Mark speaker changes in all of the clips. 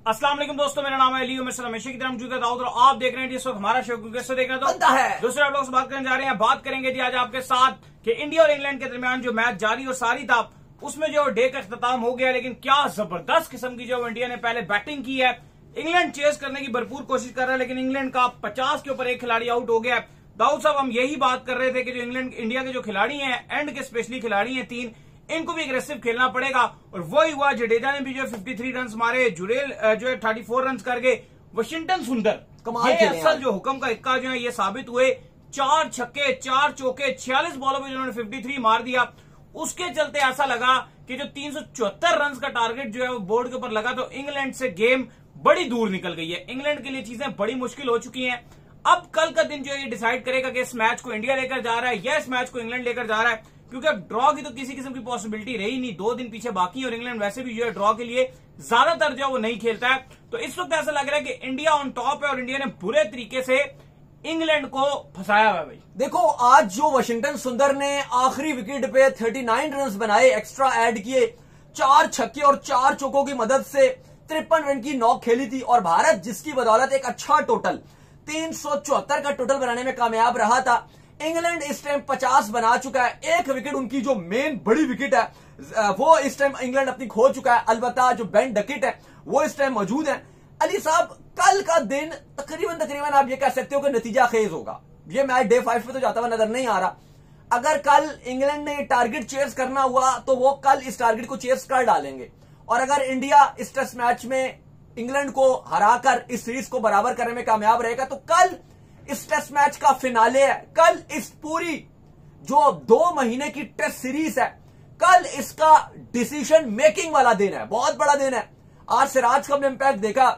Speaker 1: अस्सलाम वालेकुम दोस्तों, मेरा नाम है अली उमर हमेशा की तरह मौजूद है दाऊद और आप देख रहे हैं जिस वक्त हमारा शो कैसे देख रहे हैं। दूसरे आप लोग से बात करने जा रहे हैं। बात करेंगे जी आज आपके साथ कि इंडिया और इंग्लैंड के दरमियान जो मैच जारी और सारी था उसमें जो डे का इख्तिताम हो गया, लेकिन क्या जबरदस्त किस्म की जो इंडिया ने पहले बैटिंग की है। इंग्लैंड चेस करने की भरपूर कोशिश कर रहा है, लेकिन इंग्लैंड का 50 के ऊपर एक खिलाड़ी आउट हो गया है। दाऊद साहब, हम यही बात कर रहे थे कि जो इंडिया के जो खिलाड़ी हैं, एंड के स्पेशली खिलाड़ी हैं तीन, इनको भी एग्रेसिव खेलना पड़ेगा और वही हुआ। जडेजा ने भी जो 53 रन मारे, जुरेल जो है 34 रन कर गए, वाशिंगटन सुंदर ये असल जो हुक्म का इक्का जो है ये साबित हुए। 4 छक्के 4 चौके 46 बॉलों में जिन्होंने 53 मार दिया। उसके चलते ऐसा लगा कि जो 374 रन का टारगेट जो है वो बोर्ड के ऊपर लगा, तो इंग्लैंड से गेम बड़ी दूर निकल गई है। इंग्लैंड के लिए चीजें बड़ी मुश्किल हो चुकी हैं। अब कल का दिन जो है ये डिसाइड करेगा कि इस मैच को इंडिया लेकर जा रहा है या इस मैच को इंग्लैंड लेकर जा रहा है, क्योंकि अब ड्रॉ की तो किसी किस्म की पॉसिबिलिटी रही नहीं। 2 दिन पीछे बाकी और इंग्लैंड वैसे भी जो है ड्रॉ के लिए ज्यादातर जो है वो नहीं खेलता है। तो इस वक्त ऐसा लग रहा है कि इंडिया ऑन टॉप है और इंडिया ने बुरे तरीके से इंग्लैंड को फंसाया हुआ है। भाई
Speaker 2: देखो, आज जो वाशिंगटन सुंदर ने आखिरी विकेट पे 39 रन बनाए, एक्स्ट्रा ऐड किए, 4 छक्के और 4 चौकों की मदद से 53 रन की नॉक खेली थी और भारत जिसकी बदौलत एक अच्छा टोटल 374 का टोटल बनाने में कामयाब रहा था। इंग्लैंड इस टाइम 50 बना चुका है। एक विकेट उनकी जो मेन बड़ी विकेट है वो इस टाइम इंग्लैंड अपनी खो चुका है। अलबत्ता जो बेन डकेट है वो इस टाइम मौजूद है। अली साहब, कल का दिन तकरीबन आप ये कह सकते हो कि नतीजा खेज होगा। ये मैच डे 5 पे तो जाता हुआ नजर नहीं आ रहा। अगर कल इंग्लैंड ने टारगेट चेस करना हुआ तो वो कल इस टारगेट को चेस कर डालेंगे, और अगर इंडिया इस टेस्ट मैच में इंग्लैंड को हराकर इस सीरीज को बराबर करने में कामयाब रहेगा तो कल इस टेस्ट मैच का फिनाले है। कल इस पूरी जो 2 महीने की टेस्ट सीरीज है, कल इसका डिसीजन मेकिंग वाला दिन है, बहुत बड़ा दिन है। आज सिराज का हमने इंपैक्ट देखा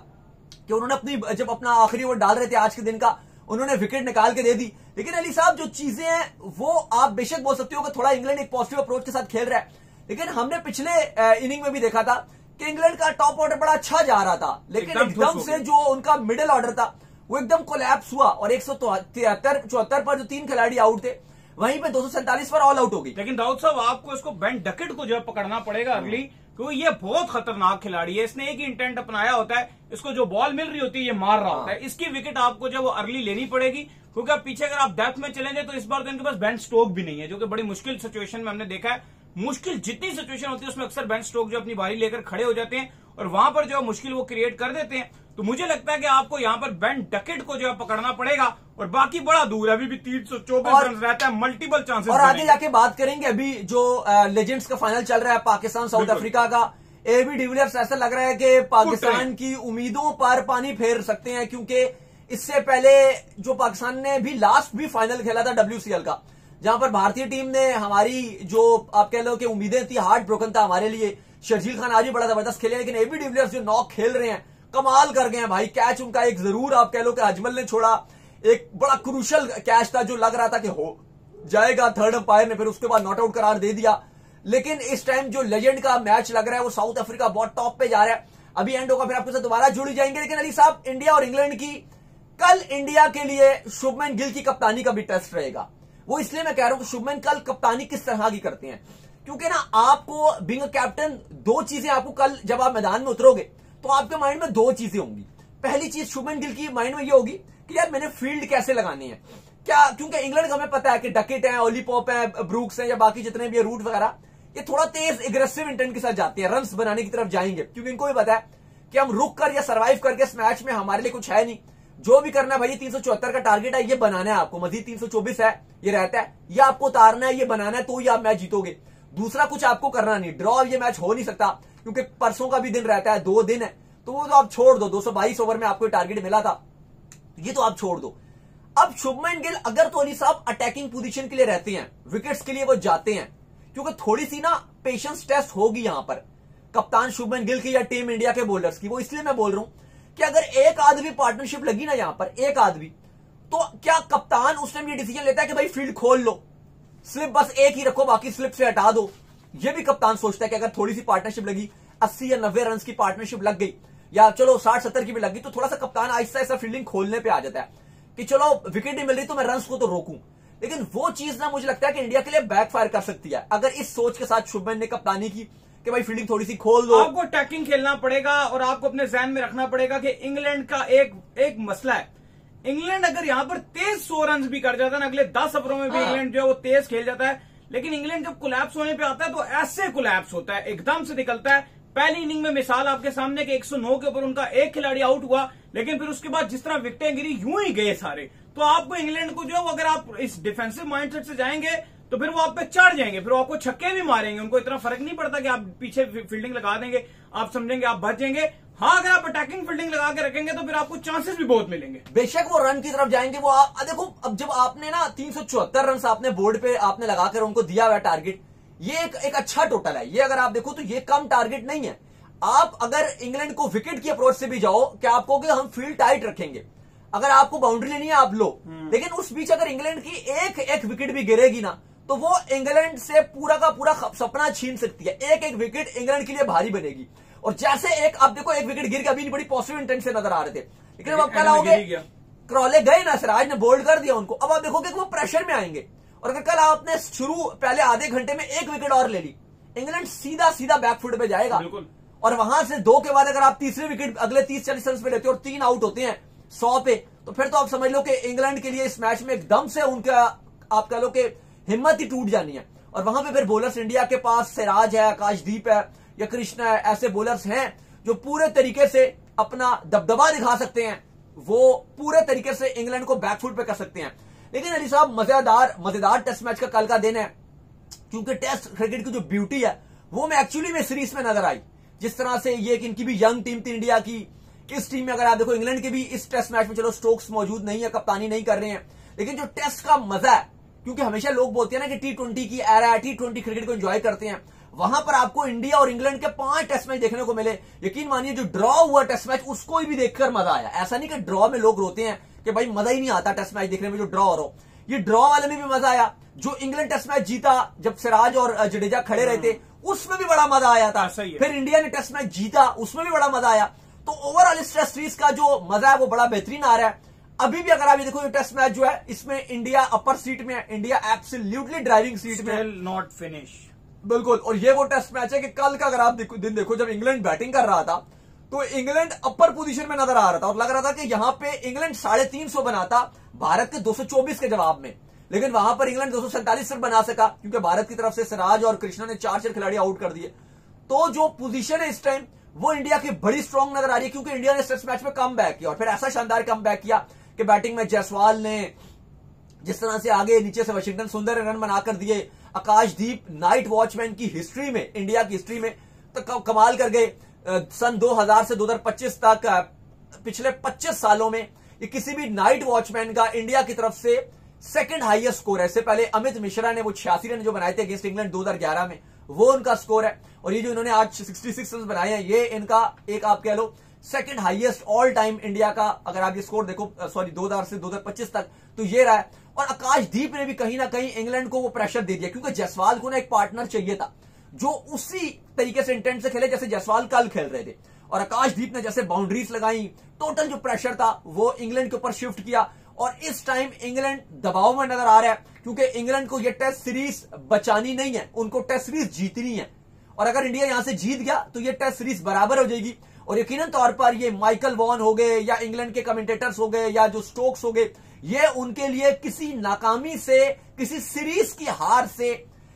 Speaker 2: कि उन्होंने जब अपना आखिरी ओवर डाल रहे थे आज के दिन का, उन्होंने विकेट निकाल के दे दी। लेकिन अली साहब, जो चीजें हैं वो आप बेशक बोल सकते हो कि थोड़ा इंग्लैंड एक पॉजिटिव अप्रोच के साथ खेल रहा है, लेकिन हमने पिछले इनिंग में भी देखा था कि इंग्लैंड का टॉप ऑर्डर बड़ा अच्छा जा रहा था, लेकिन एकदम से जो उनका मिडिल ऑर्डर था वो एकदम कोलैप्स हुआ और 174 पर जो 3 खिलाड़ी आउट थे, वहीं पे 247 पर ऑल आउट हो गई।
Speaker 1: लेकिन दाऊद साहब, आपको इसको बेन डकेट को जो है पकड़ना पड़ेगा अर्ली, क्योंकि ये बहुत खतरनाक खिलाड़ी है। इसने एक ही इंटेंट अपनाया होता है, इसको जो बॉल मिल रही होती है ये मार रहा होता है। इसकी विकेट आपको जो वो अर्ली लेनी पड़ेगी, क्योंकि अब पीछे अगर आप डेप्थ में चलेंगे तो इस बार तो इनके पास बेन स्टोक भी नहीं है, जो कि बड़ी मुश्किल सिचुएशन में हमने देखा है। मुश्किल जितनी सिचुएशन होती है उसमें अक्सर बेन स्टोक जो अपनी बारी लेकर खड़े हो जाते हैं और वहां पर जो मुश्किल वो क्रिएट कर देते हैं। तो मुझे लगता है कि आपको यहां पर बेन डकेट को जो है पकड़ना पड़ेगा, और बाकी बड़ा दूर है, अभी भी 324 रन रहता है, मल्टीपल चांसेस।
Speaker 2: और आगे जाके बात करेंगे अभी जो लेजेंड्स का फाइनल चल रहा है पाकिस्तान साउथ अफ्रीका का। एबी डिविलियर्स ऐसा लग रहा है कि पाकिस्तान की उम्मीदों पर पानी फेर सकते हैं, क्योंकि इससे पहले जो पाकिस्तान ने भी लास्ट भी फाइनल खेला था WCL का, जहां पर भारतीय टीम ने हमारी जो आप कह लो कि उम्मीदें थी, हार्ट ब्रोकन था हमारे लिए। शर्जील खान आज भी बड़ा जबरदस्त खेले, लेकिन एबी डिविलियर्स जो नॉक खेल रहे हैं कमाल कर गए हैं भाई। कैच उनका एक जरूर आप कह लो कि अजमल ने छोड़ा, एक बड़ा क्रूशल कैच था जो लग रहा था कि हो जाएगा, थर्ड अंपायर ने फिर उसके बाद नॉट आउट करार दे दिया। लेकिन इस टाइम जो लेजेंड का मैच लग रहा है वो साउथ अफ्रीका बहुत टॉप पे जा रहा है। अभी एंड होगा, फिर आपके साथ दोबारा जुड़ जाएंगे। लेकिन अली साहब, इंडिया और इंग्लैंड की कल इंडिया के लिए शुभमन गिल की कप्तानी का भी टेस्ट रहेगा। वो इसलिए मैं कह रहा हूं कि शुभमन कल कप्तानी किस तरह की करते हैं, क्योंकि ना आपको बीइंग अ कैप्टन 2 चीजें आपको कल जब आप मैदान में उतरोगे तो आपके माइंड में 2 चीजें होंगी। पहली चीज शुभमन गिल की माइंड में ये होगी कि यार मैंने फील्ड कैसे लगानी है, क्या, क्योंकि इंग्लैंड का हमें पता है कि डकेट है, ओली पॉप है, ब्रूक्स है या बाकी जितने भी रूट वगैरह, ये थोड़ा तेज एग्रेसिव इंटेंट के साथ जाते हैं, रन्स बनाने की तरफ जाएंगे, क्योंकि इनको भी पता है कि हम रुक कर या सर्वाइव करके इस मैच में हमारे लिए कुछ है नहीं। जो भी करना है भाई, 374 का टारगेट है, ये बनाना है आपको, मजीद 324 है ये रहता है, ये आपको उतारना है, ये बनाना है, तो ही आप मैच जीतोगे। दूसरा कुछ आपको करना नहीं, ड्रॉ ये मैच हो नहीं सकता, क्योंकि परसों का भी दिन रहता है, 2 दिन है, तो वो तो आप छोड़ दो। 222 ओवर में आपको टारगेट मिला था, ये तो आप छोड़ दो। अब शुभमन गिल अगर तो अली साहब अटैकिंग पोजीशन के लिए रहते हैं, विकेट्स के लिए वो जाते हैं, क्योंकि थोड़ी सी ना पेशेंस टेस्ट होगी यहां पर कप्तान शुभमन गिल की या टीम इंडिया के बॉलर्स की। वो इसलिए मैं बोल रहा हूं कि अगर एक आदमी पार्टनरशिप लगी ना यहां पर, एक आदमी, तो क्या कप्तान उस टाइम ये डिसीजन लेता है कि भाई फील्ड खोल लो, स्लिप बस एक ही रखो, बाकी स्लिप से हटा दो? ये भी कप्तान सोचता है कि अगर थोड़ी सी पार्टनरशिप लगी, 80 या 90 रन की पार्टनरशिप लग गई, या चलो 60-70 की भी लगी, तो थोड़ा सा कप्तान आहिस्ता आहिस्ता फील्डिंग खोलने पे आ जाता है कि चलो विकेट नहीं मिल रही तो मैं रन्स को तो रोकूं। लेकिन वो चीज ना मुझे लगता है कि इंडिया के लिए बैकफायर कर सकती है अगर इस सोच के साथ शुभमन ने कप्तानी की कि भाई फील्डिंग थोड़ी सी खोल दो।
Speaker 1: आपको अटैकिंग खेलना पड़ेगा और आपको अपने जहन में रखना पड़ेगा कि इंग्लैंड का एक मसला है। इंग्लैंड अगर यहां पर तेज 100 रन भी कर जाता है ना, अगले 10 ओवरों में भी इंग्लैंड जो है वो तेज खेल जाता है, लेकिन इंग्लैंड जब कोलैप्स होने पे आता है तो ऐसे कोलैप्स होता है, एकदम से निकलता है। पहली इनिंग में मिसाल आपके सामने के 109 के ऊपर उनका एक खिलाड़ी आउट हुआ, लेकिन फिर उसके बाद जिस तरह विकेटें गिरी यूं ही गए सारे। तो आपको इंग्लैंड को जो है, अगर आप इस डिफेंसिव माइंडसेट से जाएंगे तो फिर वो आप पे चढ़ जाएंगे, फिर वो आपको छक्के भी मारेंगे। उनको इतना फर्क नहीं पड़ता कि आप पीछे फील्डिंग लगा देंगे, आप समझेंगे आप बच जाएंगे। हाँ, अगर आप अटैकिंग फील्डिंग लगा के रखेंगे तो फिर आपको चांसेस भी बहुत मिलेंगे।
Speaker 2: बेशक वो रन की तरफ जाएंगे। वो देखो, अब जब आपने ना 374 रन आपने बोर्ड पे आपने लगाकर उनको दिया हुआ टारगेट, ये एक अच्छा टोटल है। ये अगर आप देखो तो ये कम टारगेट नहीं है। आप अगर इंग्लैंड को विकेट की अप्रोच से भी जाओ, क्या आप कहोगे हम फील्ड टाइट रखेंगे, अगर आपको बाउंड्री लेनी है आप लो, लेकिन उस बीच अगर इंग्लैंड की एक विकेट भी गिरेगी ना तो वो इंग्लैंड से पूरा का पूरा सपना छीन सकती है। एक विकेट इंग्लैंड के लिए भारी बनेगी। और जैसे आप देखो एक विकेट गिर के अभी बड़ी पॉजिटिव इंटेंट से नजर आ रहे थे, लेकिन अब कल आओगे क्रॉले गए ना, सिराज ने बोल्ड कर दिया उनको। अब आप देखोगे कि वो प्रेशर में आएंगे। और अगर कल आपने शुरू पहले आधे घंटे में एक विकेट और ले ली, इंग्लैंड सीधा बैकफुट पे जाएगा। और वहां से 2 के बाद अगर आप तीसरी विकेट अगले 30-40 रन पे लेते हो और 3 आउट होते हैं 100 पे, तो फिर तो आप समझ लो कि इंग्लैंड के लिए इस मैच में एकदम से उनका आप कह लो कि हिम्मत ही टूट जानी है। और वहां पे फिर बॉलर्स इंडिया के पास सिराज है, आकाशदीप है या कृष्णा है, ऐसे बॉलर्स हैं जो पूरे तरीके से अपना दबदबा दिखा सकते हैं। वो पूरे तरीके से इंग्लैंड को बैकफुट पे कर सकते हैं। लेकिन अली साहब, मजेदार टेस्ट मैच का कल का दिन है, क्योंकि टेस्ट क्रिकेट की जो ब्यूटी है वो मैं एक्चुअली में सीरीज में नजर आई। जिस तरह से ये कि इनकी भी यंग टीम थी इंडिया की, इस टीम में अगर आप देखो इंग्लैंड के भी इस टेस्ट मैच में चलो स्टोक्स मौजूद नहीं है, कप्तानी नहीं कर रहे हैं, लेकिन जो टेस्ट का मजा है, क्योंकि हमेशा लोग बोलते हैं ना कि T20 की एरा है, T20 क्रिकेट को एंजॉय करते हैं, वहां पर आपको इंडिया और इंग्लैंड के 5 टेस्ट मैच देखने को मिले। यकीन मानिए जो ड्रॉ हुआ टेस्ट मैच उसको भी देखकर मजा आया। ऐसा नहीं कि ड्रॉ में लोग रोते हैं कि भाई मजा ही नहीं आता टेस्ट मैच देखने में जो ड्रॉ हो रहा हो, ये ड्रॉ वाले में भी मजा आया। जो इंग्लैंड टेस्ट मैच जीता जब सिराज और जडेजा खड़े रहे थे उसमें भी बड़ा मजा आया था। फिर इंडिया ने टेस्ट मैच जीता उसमें भी बड़ा मजा आया। तो ओवरऑल इस टेस्ट सीरीज का जो मजा है वो बड़ा बेहतरीन आ रहा है। अभी भी अगर आप ये देखो ये टेस्ट मैच जो है इसमें इंडिया अपर सीट में है, इंडिया एब्सोल्युटली ड्राइविंग सीट में है,
Speaker 1: नॉट फिनिश
Speaker 2: बिल्कुल। और ये वो टेस्ट मैच है कि कल का अगर आप दिन देखो जब इंग्लैंड बैटिंग कर रहा था तो इंग्लैंड अपर पोजीशन में नजर आ रहा था और लग रहा था कि यहां पे इंग्लैंड 350 बनाता भारत के 224 के जवाब में, लेकिन वहां पर इंग्लैंड 247 रन बना सका क्योंकि भारत की तरफ से सिराज और कृष्णा ने 4 खिलाड़ी आउट कर दिए। तो जो पोजीशन है इस टाइम वो इंडिया की बड़ी स्ट्रांग नजर आ रही है, क्योंकि इंडिया ने टेस्ट मैच में कम बैक किया और फिर ऐसा शानदार कम बैक किया कि बैटिंग में जायसवाल ने जिस तरह से आगे नीचे से वाशिंगटन सुंदर रन बनाकर दिए, आकाशदीप नाइट वॉचमैन की हिस्ट्री में, इंडिया की हिस्ट्री में तो कमाल कर गए। सन 2000 से 2025 तक पिछले 25 सालों में ये किसी भी नाइट वॉचमैन का इंडिया की तरफ से सेकंड हाईएस्ट स्कोर है। इससे पहले अमित मिश्रा ने वो 86 रन जो बनाए थे अगेंस्ट इंग्लैंड 2011 में, वो उनका स्कोर है। और ये जो इन्होंने आज 66 रन बनाए हैं ये इनका एक आप कह लो second highest all time India का, अगर आप ये स्कोर देखो 2000 से 2025 तक तो ये रहा है। और आकाशदीप ने भी कहीं ना कहीं इंग्लैंड को वो प्रेशर दे दिया, क्योंकि जायसवाल को ना एक पार्टनर चाहिए था जो उसी तरीके से इंटेंट से खेले जैसे जायसवाल कल खेल रहे थे। और आकाशदीप ने जैसे बाउंड्रीज लगाई, टोटल जो प्रेशर था वो इंग्लैंड के ऊपर शिफ्ट किया। और इस टाइम इंग्लैंड दबाव में नजर आ रहा है, क्योंकि इंग्लैंड को ये टेस्ट सीरीज बचानी नहीं है, उनको टेस्ट सीरीज जीतनी है। और अगर इंडिया यहां से जीत गया तो ये टेस्ट सीरीज बराबर हो जाएगी। और यकीनन तौर पर ये माइकल वॉन हो गए या इंग्लैंड के कमेंटेटर्स हो गए या जो स्टोक्स हो गए, ये उनके लिए किसी नाकामी से, किसी सीरीज की हार से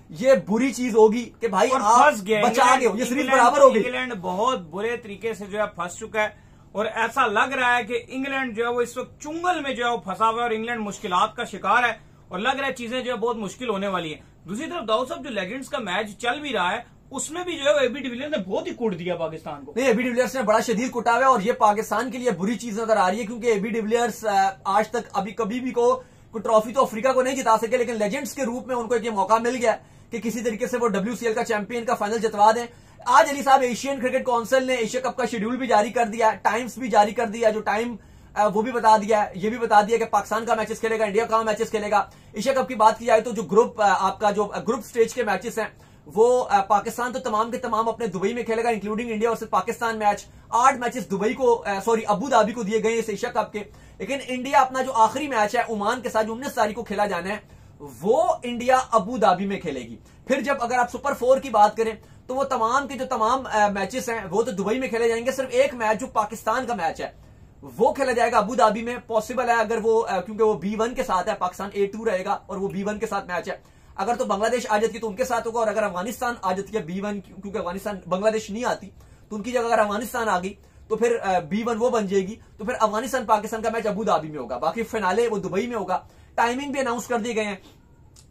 Speaker 2: ये बुरी चीज होगी कि भाई आप बचा गए, ये सीरीज बराबर हो गई।
Speaker 1: इंग्लैंड बहुत बुरे तरीके से जो है फंस चुका है और ऐसा लग रहा है कि इंग्लैंड जो है वो इस वक्त चुंगल में जो है वो फंसा हुआ है और इंग्लैंड मुश्किलात का शिकार है और लग रहा है चीजें जो है बहुत मुश्किल होने वाली है। दूसरी तरफ दाऊद साहब जो लेजेंड्स का मैच चल भी रहा है उसमें भी जो है एबी डिविलियर्स ने बहुत ही कूट दिया पाकिस्तान को।
Speaker 2: नहीं, एबी डिविलियर्स ने बड़ा शदीद कुटा है और ये पाकिस्तान के लिए बुरी चीज नजर आ रही है, क्योंकि एबी डिविलियर्स आज तक अभी कभी भी को ट्रॉफी तो अफ्रीका को नहीं जिता सके, लेकिन लेजेंड्स के रूप में उनको एक मौका मिल गया कि किसी तरीके से वो WCL का चैंपियन का फाइनल जितवा दें। आज अली साहब एशियन क्रिकेट काउंसिल ने एशिया कप का शेड्यूल भी जारी कर दिया है, टाइम्स भी जारी कर दिया, जो टाइम वो भी बता दिया है, ये भी बता दिया कि पाकिस्तान का मैचेस खेलेगा, इंडिया का मैचेस खेलेगा। एशिया कप की बात की जाए तो जो ग्रुप आपका जो ग्रुप स्टेज के मैचेस हैं वो पाकिस्तान तो तमाम के तमाम अपने दुबई में खेलेगा, including India versus Pakistan match. 8 matches Dubai को अबू धाबी को दिए गए इस एशिया कप के। लेकिन इंडिया अपना जो आखिरी मैच है ओमान के साथ जो 19 तारीख को खेला जाना है वो इंडिया अबू धाबी में खेलेगी। फिर जब अगर आप सुपर 4 की बात करें तो वो तमाम के जो तमाम मैचेस हैं वो तो दुबई में खेले जाएंगे। सिर्फ एक मैच जो पाकिस्तान का मैच है वो खेला जाएगा अबू धाबी में। पॉसिबल है अगर वो क्योंकि वो B1 के साथ है, पाकिस्तान A2 रहेगा और वो B1 के साथ मैच है। अगर तो बांग्लादेश आ जाती है तो उनके साथ होगा, और अगर अफगानिस्तान आ जाती है B1, क्योंकि अफगानिस्तान बांग्लादेश नहीं आती तो उनकी जगह अगर अफगानिस्तान आ गई तो फिर B1 वो बन जाएगी। तो फिर अफगानिस्तान पाकिस्तान का मैच अबू धाबी में होगा, बाकी फिनाले वो दुबई में होगा। टाइमिंग भी अनाउंस कर दिए गए हैं।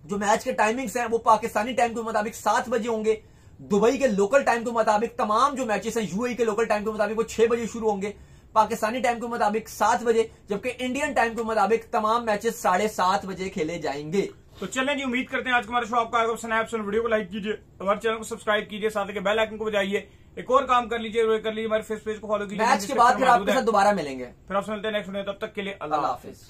Speaker 2: जो मैच के टाइमिंग्स हैं वो पाकिस्तानी टाइम के मुताबिक 7 बजे होंगे, दुबई के लोकल टाइम के मुताबिक तमाम जो मैचेस हैं UAE के लोकल टाइम के मुताबिक वो 6 बजे शुरू होंगे, पाकिस्तानी टाइम के मुताबिक 7 बजे, जबकि इंडियन टाइम के मुताबिक तमाम मैचेस 7:30 बजे खेले जाएंगे।
Speaker 1: तो चलें जी, उम्मीद करते हैं आज का हमारा शो आपको आएगा पसंद आया। वीडियो को लाइक कीजिए, हमारे चैनल को सब्सक्राइब कीजिए, साथ ही बेल आइकन को बजाइए। एक और काम कर लीजिए, हमारे फेस पेज को फॉलो कीजिए।
Speaker 2: मैच के बाद फिर आपके साथ दोबारा मिलेंगे,
Speaker 1: फिर आपसे मिलते हैं नेक्स्ट वीडियो। तब तक के लिए अल्लाह हाफिज।